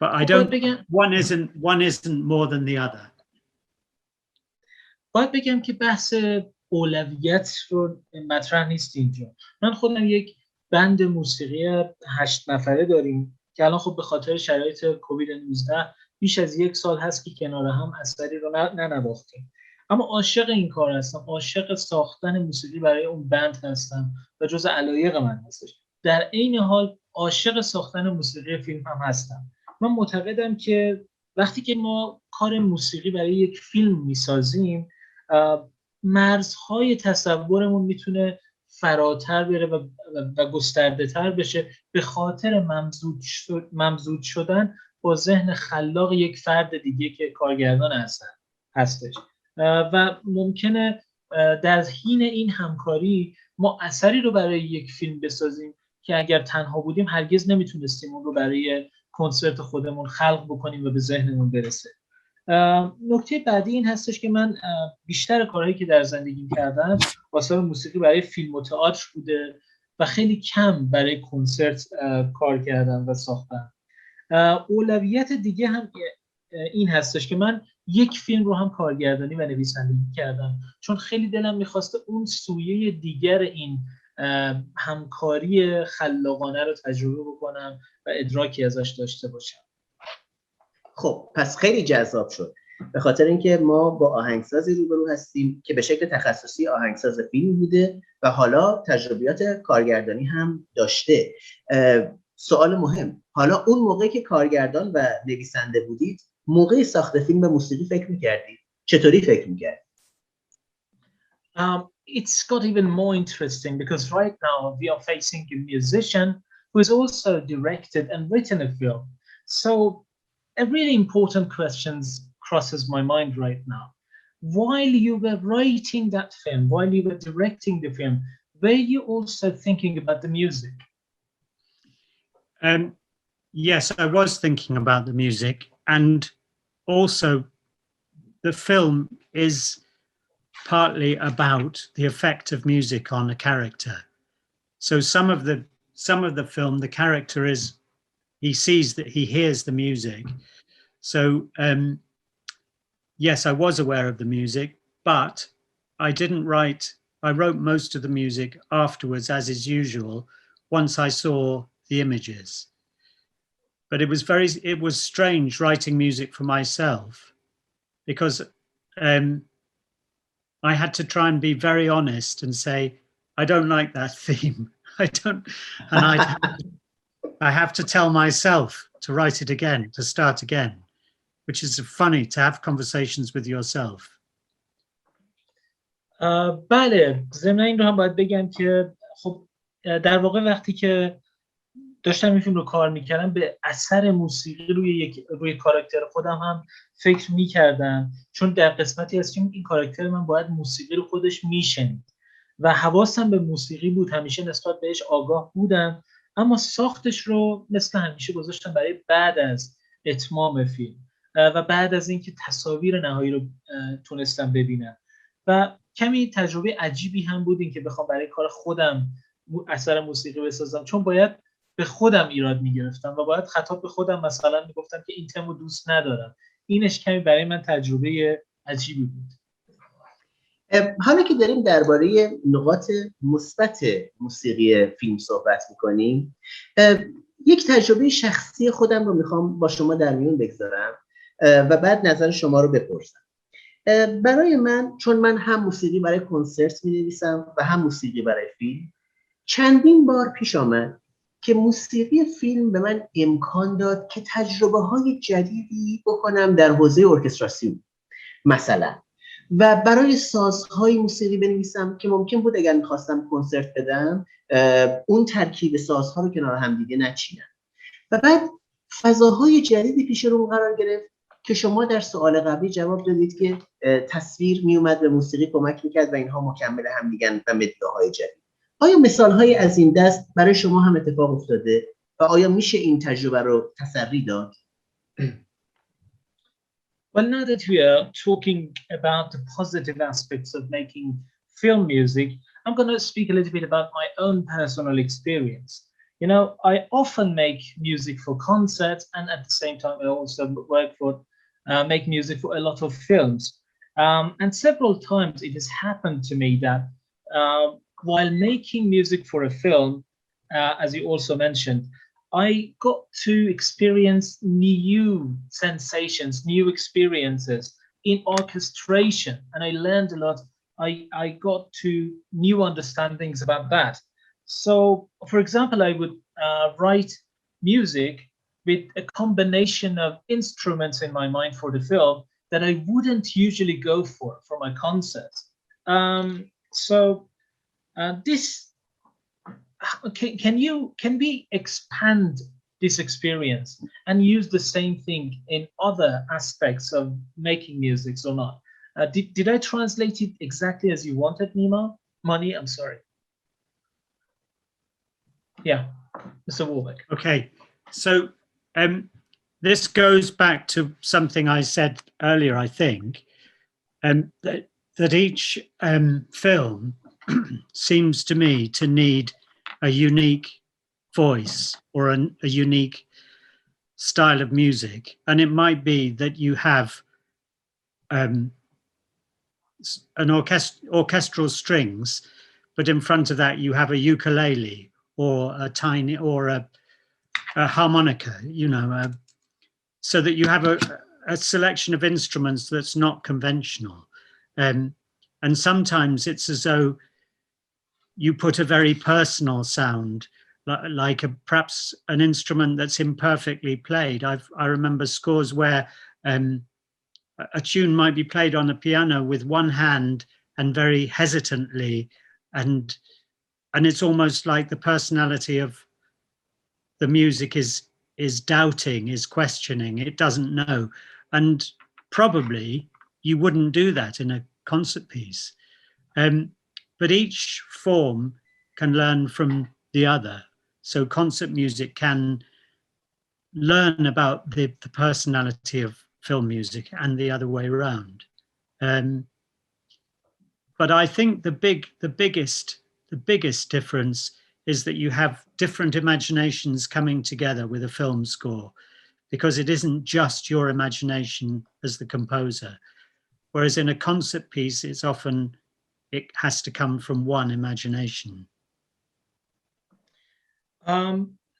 But I don't, one isn't more than the other. باید بگم که بحث اولویت رو مطرح نیست اینجا. من خودم یک بند موسیقی 8 نفره داریم که الان خب به خاطر شرایط کووید 19 بیش از 1 سال هست که کنار هم اثری رو ننواختیم. اما عاشق این کار هستم، عاشق ساختن موسیقی برای اون بند هستم و جزء علایق من هستش. در عین حال عاشق ساختن موسیقی فیلم هم هستم. من معتقدم که وقتی که ما کار موسیقی برای یک فیلم میسازیم، مرزهای تصورمون میتونه فراتر بره و گسترده تر بشه به خاطر ممزوج شدن با ذهن خلاق یک فرد دیگه که کارگردان هستش و ممکنه در حین این همکاری ما اثری رو برای یک فیلم بسازیم که اگر تنها بودیم هرگز نمیتونستیم اون رو برای کنسرت خودمون خلق بکنیم و به ذهنمون برسه. نکته بعدی این هستش که من بیشتر کارهایی که در زندگیم کردم واسه موسیقی برای فیلم و تئاتر بوده و خیلی کم برای کنسرت کار کردم و ساختم. اولویت دیگه هم این هستش که من یک فیلم رو هم کارگردانی و نویسندگی کردم چون خیلی دلم میخواسته اون سویه دیگر این همکاری خلاقانه رو تجربه بکنم و ادراکی ازش داشته باشم. خب پس خیلی جذاب شد به خاطر اینکه ما با آهنگسازی روبرو هستیم که به شکل تخصصی آهنگساز فیلم بوده و حالا تجربیات کارگردانی هم داشته. سوال مهم، حالا اون موقعی که کارگردان و نویسنده بودید موقع ساخت فیلم به موسیقی فکر می‌کردید؟ چطوری فکر می‌کردید؟ It's got even more interesting because right now we are facing a musician who has also directed and written a film. So a really important question crosses my mind right now. While you were writing that film, while you were directing the film, were you also thinking about the music? Yes, I was thinking about the music, and also the film is partly about the effect of music on a character. So some of the film, the character is, he hears the music. So yes, I was aware of the music, but I wrote most of the music afterwards, as is usual, once I saw the images. But it was strange writing music for myself because I had to try and be very honest and say, I don't like that theme. I have to tell myself to write it again, to start again, which is funny to have conversations with yourself. بله، ضمن این رو هم باید بگم که خب در واقع وقتی که داشتم این فیلم رو کار میکردم به اثر موسیقی روی کاراکتر خودم هم فکر میکردم چون در قسمتی هست که این کاراکتر من باید موسیقی رو خودش میشنید و حواسم به موسیقی بود، همیشه نسبت بهش آگاه بودم، اما ساختش رو مثل همیشه گذاشتم برای بعد از اتمام فیلم و بعد از اینکه تصاویر نهایی رو تونستم ببینم و کمی تجربه عجیبی هم بود این که بخوام برای کار خودم اثر موسیقی بسازم چون باید به خودم ایراد میگرفتم و باید خطاب به خودم مثلا میگفتم که این تمو دوست ندارم. اینش کمی برای من تجربه عجیبی بود. حالا که داریم درباره نقاط مثبت موسیقی فیلم صحبت میکنیم، یک تجربه شخصی خودم رو میخوام با شما در میون بگذارم و بعد نظر شما رو بپرسم. برای من، چون من هم موسیقی برای کنسرت مینویسم و هم موسیقی برای فیلم، چندین بار پیش آمد که موسیقی فیلم به من امکان داد که تجربه های جدیدی بکنم در حوزه ارکستراسیون مثلا، و برای سازهای موسیقی بنویسم که ممکن بود اگر میخواستم کنسرت بدم اون ترکیب سازها رو کنار هم دیگه نچینم. و بعد فضاهای جدیدی پیش رو قرار گرفت که شما در سوال قبلی جواب دادید که تصویر میومد به موسیقی کمک میکرد و اینها مکمل هم دیگن و مدیاهای جدید. آیا مثالهایی از این دست برای شما هم اتفاق افتاده و آیا میشه این تجربه رو تسری داد؟ Well, now that we are talking about the positive aspects of making film music, I'm going to speak a little bit about my own personal experience. You know, I often make music for concerts, and at the same time, I also make music for a lot of films. And several times it has happened to me that while making music for a film, as you also mentioned, I got to experience new sensations, new experiences in orchestration, and I learned a lot. I got to new understandings about that. So, for example, I would write music with a combination of instruments in my mind for the film that I wouldn't usually go for my concerts. This can we expand this experience and use the same thing in other aspects of making music or not? Did I translate it exactly as you wanted, Mani? I'm sorry. Yeah, Mr. Warbek. Okay, so this goes back to something I said earlier, I think, that each film seems to me to need a unique voice or a unique style of music. And it might be that you have an orchestral strings, but in front of that you have a ukulele or a tiny or a harmonica, you know, so that you have a selection of instruments that's not conventional. And sometimes it's as though you put a very personal sound, like perhaps an instrument that's imperfectly played. I remember scores where a tune might be played on a piano with one hand and very hesitantly, and it's almost like the personality of the music is doubting, is questioning, it doesn't know. And probably you wouldn't do that in a concert piece. But each form can learn from the other. So concert music can learn about the personality of film music and the other way around. But I think the biggest difference is that you have different imaginations coming together with a film score, because it isn't just your imagination as the composer. Whereas in a concert piece, it has to come from one imagination.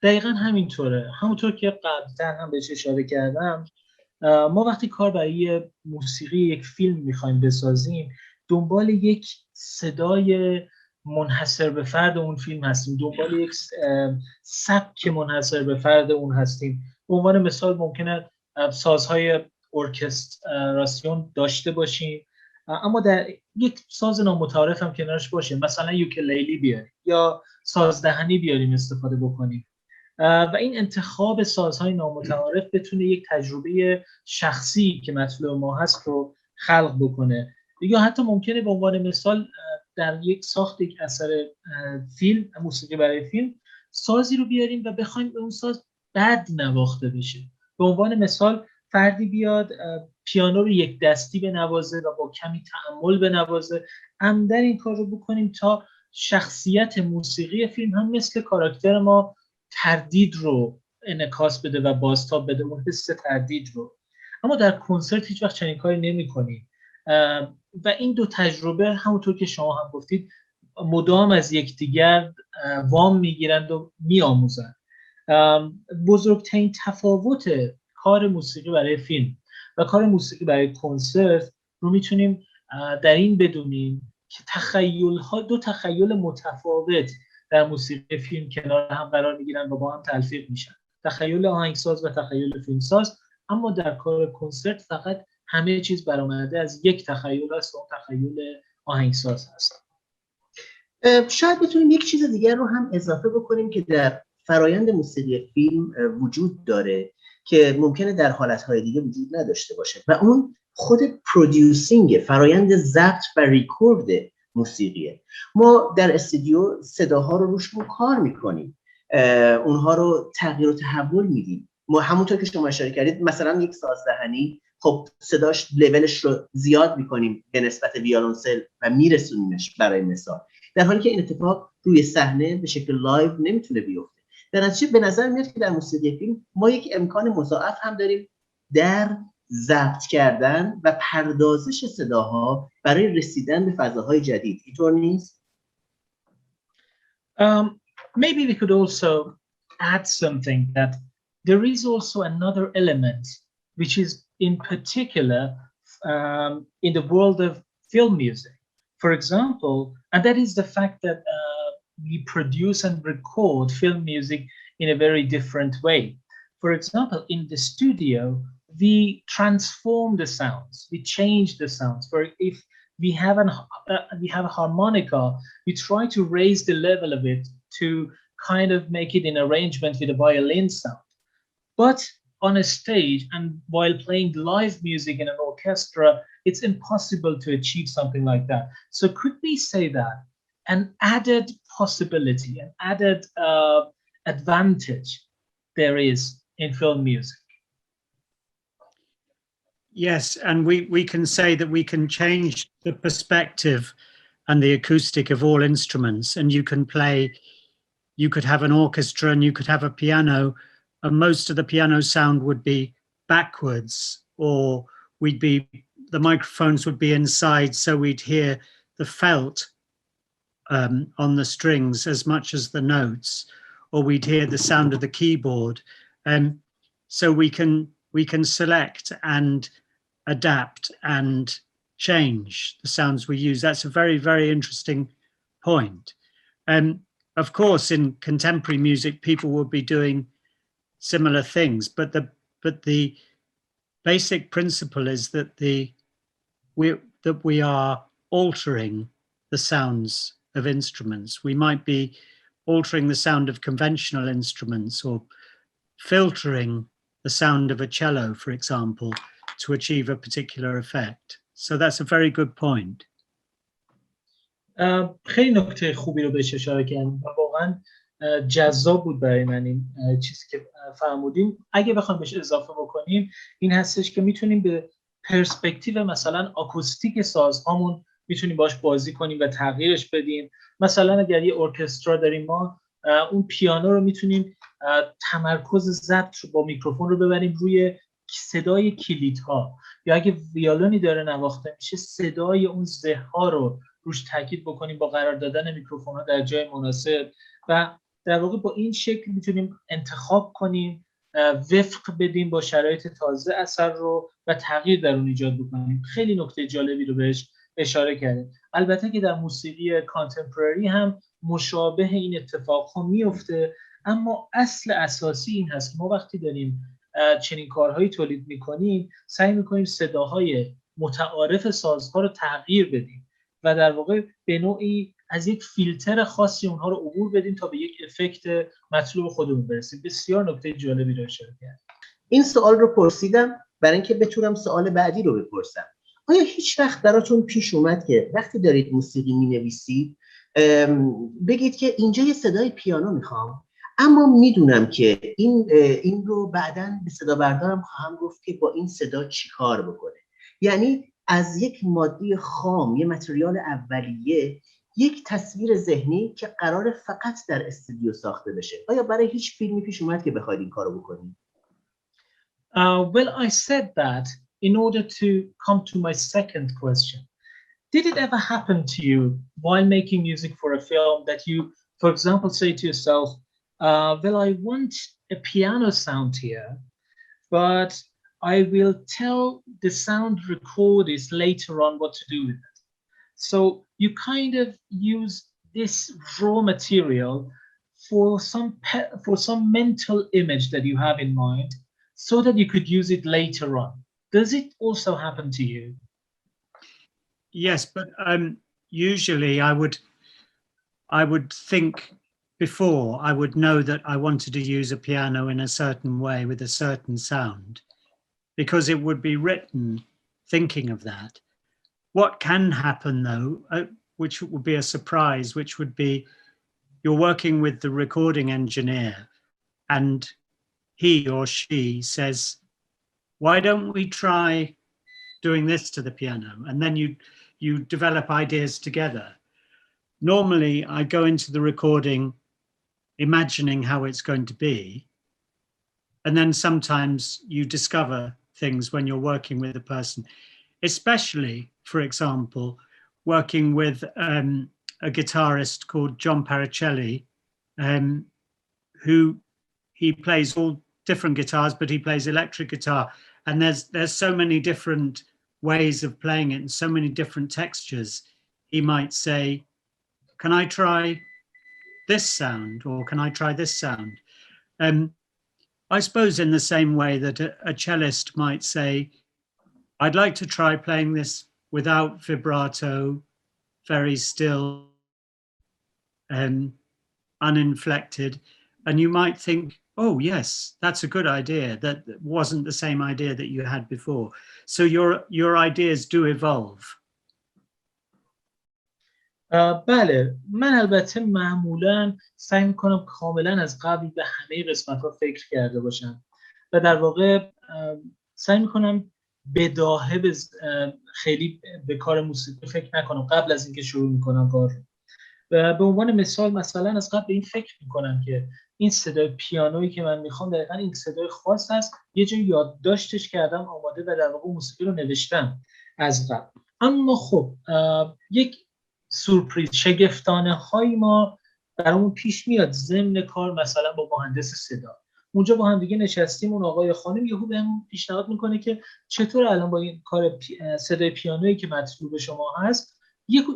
دقیقا همینطوره. همونطور که قبلا هم بهش اشاره کردم، ما وقتی کار برای موسیقی یک فیلم میخوایم بسازیم، دنبال یک صدای منحصر به فرد اون فیلم هستیم، دنبال یک سبک منحصر به فرد اون هستیم. به عنوان مثال ممکنه سازهای ارکستراسیون داشته باشیم، اما در یک ساز نامتعارف هم کنارش باشه، مثلا یوکلیلی بیاریم یا سازدهنی بیاریم استفاده بکنیم و این انتخاب سازهای نامتعارف بتونه یک تجربه شخصی که مطلوب ما هست رو خلق بکنه. یا حتی ممکنه به عنوان مثال در یک ساخت یک اثر فیلم، موسیقی برای فیلم، سازی رو بیاریم و بخوایم اون ساز بد نواخته بشه. به عنوان مثال فردی بیاد پیانو رو یک دستی بنوازه و با کمی تأمل بنوازه، عمدن این کار رو بکنیم تا شخصیت موسیقی فیلم هم مثل کاراکتر ما تردید رو انعکاس بده و بازتاب بده، اون حس تردید رو. اما در کنسرت هیچ وقت چنین کاری نمی‌کنیم. و این دو تجربه همونطور که شما هم گفتید مدام از یکدیگر وام میگیرند و میآموزند. بزرگترین تفاوت کار موسیقی برای فیلم و کار موسیقی برای کنسرت رو میتونیم در این بدونیم که دو تخیل متفاوت در موسیقی فیلم کنار هم قرار میگیرن و با هم تلفیق میشن، تخیل آهنگساز و تخیل فیلمساز. اما در کار کنسرت فقط همه چیز برآمده از یک تخیل است و اون تخیل آهنگساز هست. شاید بتونیم یک چیز دیگر رو هم اضافه بکنیم که در فرایند موسیقی فیلم وجود داره که ممکنه در حالتهای دیگه وجود نداشته باشه و اون خود پرودیوسینگ، فرایند ضبط و ریکورد موسیقیه. ما در استودیو صداها رو روشون کار میکنیم، اونها رو تغییر و تحول میدیم. ما همونطور که شما اشاره کردید مثلا یک سازدهنی خب صداش لولش رو زیاد میکنیم به نسبت ویولنسل و میرسونیمش برای مثال، در حالی که این اتفاق روی صحنه به شکل لایو نمیتونه بیفته. در نتیجه به نظر میاد که در موسیقی فیلم ما یک امکان مضاعف هم داریم در ضبط کردن و پردازش صداها برای رسیدن به فضاهای جدید. اینطور نیست؟ Maybe we could also add something that there is also another element which is in particular in the world of film music. For example, and that is the fact that we produce and record film music in a very different way. For example, in the studio, we transform the sounds, we change the sounds. For if we have a harmonica, we try to raise the level of it to kind of make it in arrangement with a violin sound. But on a stage and while playing live music in an orchestra, it's impossible to achieve something like that. So could we say that an added possibility, an added advantage there is in film music? Yes, and we can say that we can change the perspective and the acoustic of all instruments, and you could have an orchestra and you could have a piano, and most of the piano sound would be backwards, or the microphones would be inside, so we'd hear the felt on the strings as much as the notes, or we'd hear the sound of the keyboard. So we can select and adapt and change the sounds we use. That's a very, very interesting point. Of course, in contemporary music, people will be doing similar things, but the basic principle is that we are altering the sounds of instruments. We might be altering the sound of conventional instruments or filtering the sound of a cello, for example, to achieve a particular effect. So that's a very good point. خیلی نکته خوبی رو بهش اشاره کردیم و واقعا جذاب بود برای من این چیزی که فرمودیم. اگه بخوام بهش اضافه بکنیم این هستش که میتونیم به پرسپکتیو مثلا آکوستیک سازهامون میتونیم باش بازی کنیم و تغییرش بدیم. مثلا اگر یه ارکسترا داریم ما اون پیانو رو میتونیم تمرکز ضبط رو با میکروفون رو ببریم روی صدای کلیدها، یا اگه ویولونی داره نواخته میشه صدای اون زه‌ها رو روش تاکید بکنیم با قرار دادن میکروفون‌ها در جای مناسب و در واقع با این شکل میتونیم انتخاب کنیم، وفق بدیم با شرایط تازه اثر رو و تغییر در اون ایجاد بکنیم. خیلی نکته جالبی رو بهش اشاره کردیم. البته که در موسیقی کانتمپرری هم مشابه این اتفاق‌ها میفته، اما اصل اساسی این هست که ما وقتی داریم چنین کارهایی تولید میکنیم سعی میکنیم صداهای متعارف سازها رو تغییر بدیم و در واقع به نوعی از یک فیلتر خاصی اونها رو عبور بدیم تا به یک افکت مطلوب خودمون برسیم. بسیار نکته جالبی رو اشاره کردم. این سوال رو پرسیدم برای اینکه بتونم سوال بعدی رو بپرسم. آیا هیچ وقت براتون پیش اومد که وقتی دارید موسیقی مینویسید بگید که اینجا یه صدای پیانو میخوام، اما میدونم که این رو بعداً به صدا بردارم خواهم گفت که با این صدا چی کار بکنه؟ یعنی از یک ماده خام، یه متریال اولیه، یک تصویر ذهنی که قرار فقط در استودیو ساخته بشه. آیا برای هیچ فیلمی پیش اومد که بخواید این کارو بکنید؟ Well, I said that in order to come to my second question. Did it ever happen to you while making music for a film that you, for example, say to yourself, well, I want a piano sound here, but I will tell the sound recordist later on what to do with it. So you kind of use this raw material for some mental image that you have in mind so that you could use it later on. Does it also happen to you? Yes, but usually I would think before, I would know that I wanted to use a piano in a certain way with a certain sound, because it would be written thinking of that. What can happen though, which would be a surprise, which would be you're working with the recording engineer and he or she says, why don't we try doing this to the piano? And then you develop ideas together. Normally, I go into the recording imagining how it's going to be. And then sometimes you discover things when you're working with a person, especially, for example, working with a guitarist called John Paracelli, who he plays all different guitars, but he plays electric guitar. And there's so many different ways of playing it and so many different textures. He might say, can I try this sound, or can I try this sound? I suppose in the same way that a cellist might say, I'd like to try playing this without vibrato, very still, uninflected. And you might think, oh yes, that's a good idea. That wasn't the same idea that you had before. So your ideas do evolve. بله، من البته معمولا سعی میکنم کاملا از قبل به همه قسمت‌ها فکر کرده باشم و در واقع سعی میکنم بداهه خیلی به کار موسیقی فکر نکنم قبل از اینکه شروع میکنم کار رو. و به عنوان مثال مثلا از قبل به این فکر میکنم که این صدای پیانویی که من میخوام دقیقاً این صدای خاص هست، یه جایی یادداشتش کردم آماده و در واقع موسیقی رو نوشتم از قبل. اما خب یک سورپریز شگفتانه های ما برامون پیش میاد ضمن کار، مثلا با مهندس صدا اونجا با هم دیگه نشستیم، اون آقای خانم یهو بهمون پیشنهاد میکنه که چطور الان با این کار صدای پیانویی که مطلوب شما هست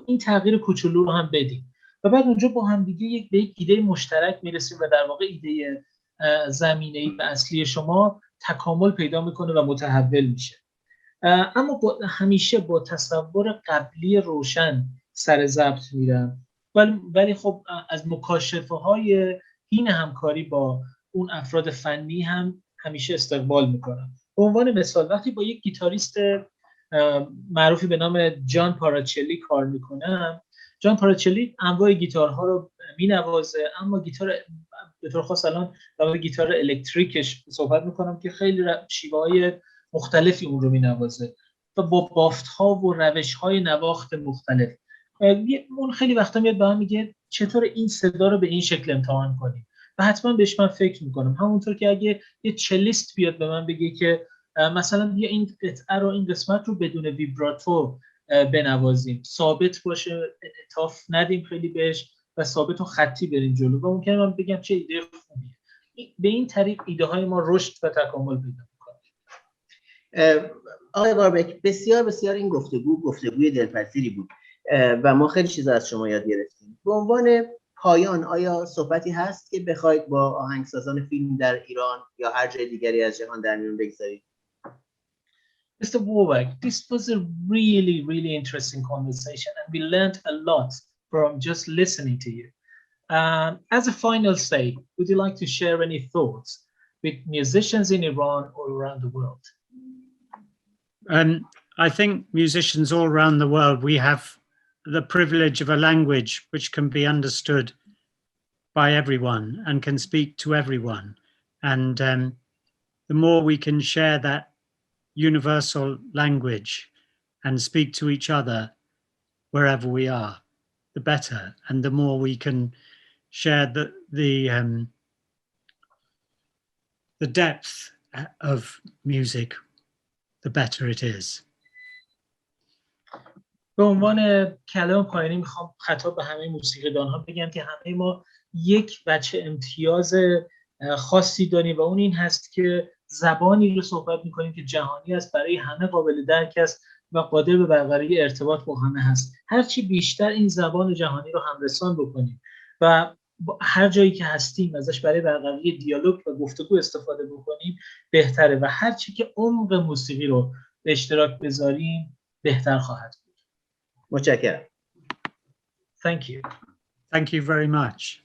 این تغییر کوچولو رو هم بدیم و بعد اونجا با هم دیگه به یک ایده مشترک میرسیم و در واقع ایده زمینه‌ای و اصلی شما تکامل پیدا میکنه و متحول میشه. اما همیشه با تصور قبلی روشن سر ضبط میرم، ولی خب از مکاشفه‌های این همکاری با اون افراد فنی هم همیشه استقبال میکنم. به عنوان مثال وقتی با یک گیتاریست معروفی به نام جان پاراچلی کار میکنم، جان پاراچلی انواع گیتارها رو مینوازه، اما گیتار به طور خاص الان در گیتار الکتریکش صحبت میکنم که خیلی شیوه‌های مختلفی اون رو مینوازه و با بافت‌ها و روش‌های نواخت مختلف. اون خیلی وقتا میاد به من میگه چطور این صدا رو به این شکل امتحان کنیم و حتما بهش من فکر میکنم. همونطور که اگه یه چلیست بیاد به من بگه که مثلا بیا این قطعه رو، این قسمت رو بدون ویبراتو بنوازیم، ثابت باشه، انعطاف ندیم خیلی بهش و ثابت و خطی بریم جلو، و ممکنه من بگم چه ایده خوبیه. به این طریق ایده های ما رشد و تکامل پیدا میکنه. آقای واربک، بسیار بسیار این گفتگوی دلپذیری بود و ما خیلی چیزا از شما یاد گرفتیم. به عنوان پایان آیا صحبتی هست که بخواید با آهنگسازان فیلم در ایران یا هر جای دیگری از جهان در میون بگذارید؟ Mr. Warbach, this was a really, really interesting conversation and we learned a lot from just listening to you. As a final say, would you like to share any thoughts with musicians in Iran or around the world? I think musicians all around the world, we have the privilege of a language which can be understood by everyone and can speak to everyone. And the more we can share that universal language and speak to each other wherever we are, the better. And the more we can share the depth of music, the better it is. به عنوان کلام پایانی میخوام خطاب به همه موسیقیدان‌ها بگم که همه ما یک بچه امتیاز خاصی داریم و اون این هست که زبانی رو صحبت میکنیم که جهانی است، برای همه قابل درک است و قادر به برقراری ارتباط با همه هست. هرچی بیشتر این زبان جهانی رو همرسان بکنیم و هر جایی که هستیم ازش برای برقراری دیالوگ و گفتگو استفاده بکنیم بهتره و هرچی که عمق موسیقی رو به اشتراک بذاریم بهتر خواهد بود. متشکرم. Thank you. Thank you very much.